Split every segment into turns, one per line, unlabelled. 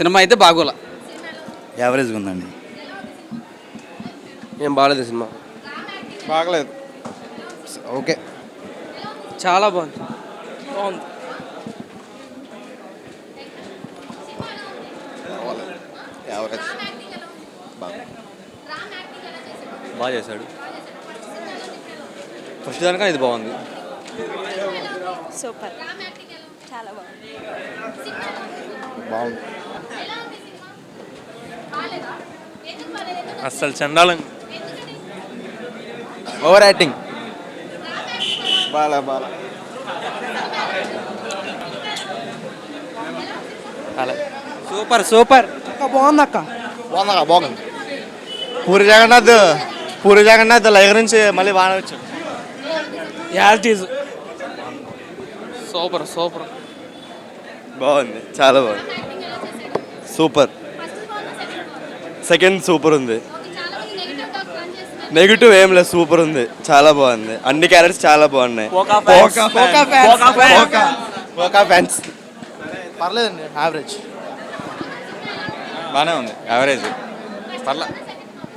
Cinema అయితే బాగోలా.
యావరేజ్గా ఉందండి.
ఏం బాగాలేదు సినిమా.
బాగలేదు. ఓకే.
చాలా బాగుంది. బాగుంది.
యావరేజ్.
బాగా చేశాడు. ఫస్ట్ దానికన్నా ఇది బాగుంది.
సూపర్, చాలా బాగుంది.
బాగుంది.
అస్సలు చండాలం.
Over acting. బాగా
సూపర్ సూపర్.
బాగుంది అక్క. బాగుంది. పూరి జగన్నాథ్ లైవ్ నుంచి మళ్ళీ బాగా వచ్చాడు.
యాల్టీజ్ సూపర్ సూపర్.
బాగుంది, చాలా బాగుంది. సూపర్. సెకండ్ సూపర్ ఉంది. నెగిటివ్ ఏం లేదు, సూపర్ ఉంది, చాలా బాగుంది. అన్ని క్యారెక్టర్స్ చాలా బాగున్నాయి. ఫ్యాన్స్. పర్లేదండి, యావరేజ్.
బాగానే ఉంది, యావరేజ్. పర్లా.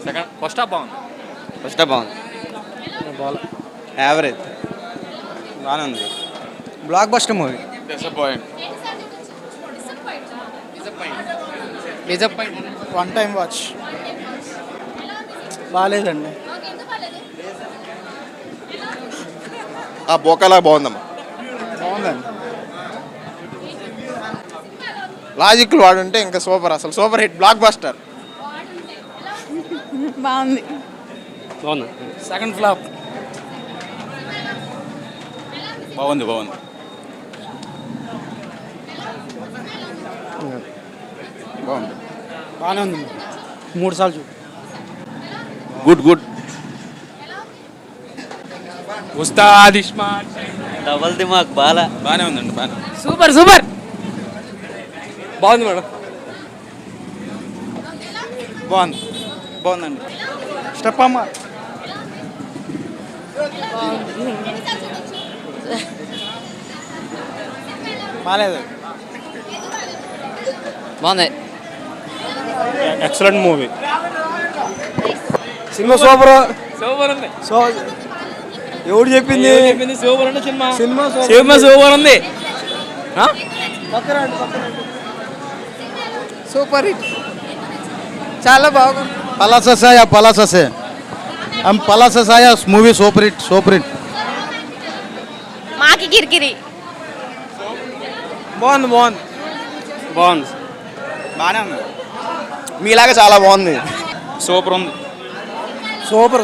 సెకండ్ ఫస్ట్ హాఫ్ బాగుంది.
యావరేజ్.
బాగానే ఉంది.
Blockbuster movie. One time watch. బాగాలేదండి. ఆ బోకాలా బాగుందమ్మా. బాగుందండి. లాజిక్లు వాడుంటే ఇంకా సూపర్, అసలు సూపర్ హిట్, బ్లాక్ బస్టర్.
బాగుంది.
Second flop.
బాగుంది.
బాగానే ఉంది. 3 సార్లు చూ.
గుడ్.
ఉస్తాద్ ఇస్మార్ట్.
డబల్ దిమాగ్ బాగానే ఉందండి.
సూపర్ బాగుంది మేడం.
బాగుందండి. స్టెప్ అమ్మ. బాగాలేదు.
బాగుంది.
Excellent movie.
సినిమా సూపర్ ఉంది.
ఎవడు చెప్పింది?
సూపర్ అంటే సినిమా
సూపర్
ఉంది.
సూపర్ హిట్, చాలా బాగుంది. Palasa movie super hit.
మాకి కిరికిరి.
బాగుంది.
బాగానే ఉంది. మీలాగా చాలా బాగుంది.
సూపర్ ఉంది.
సూపర్.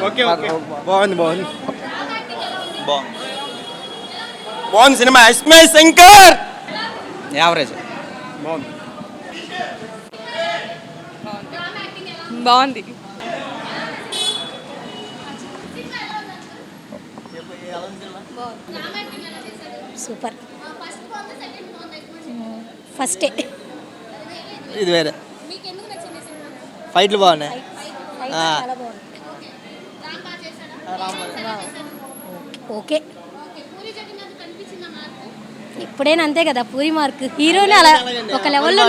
ఓకే. బాగుంది సినిమా. ఎస్మే శంకర్.
యావరేజ్.
బాగుంది. సూపర్. ఫస్టే.
ఇది వేరే. ఫైట్లు బాగున్నాయి.
ఓకే. ఎప్పుడైనా అంతే కదా, పూరి మార్క్. హీరోని అలా ఒక లెవెల్లో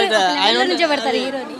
నుంచో పెడతారు హీరోని.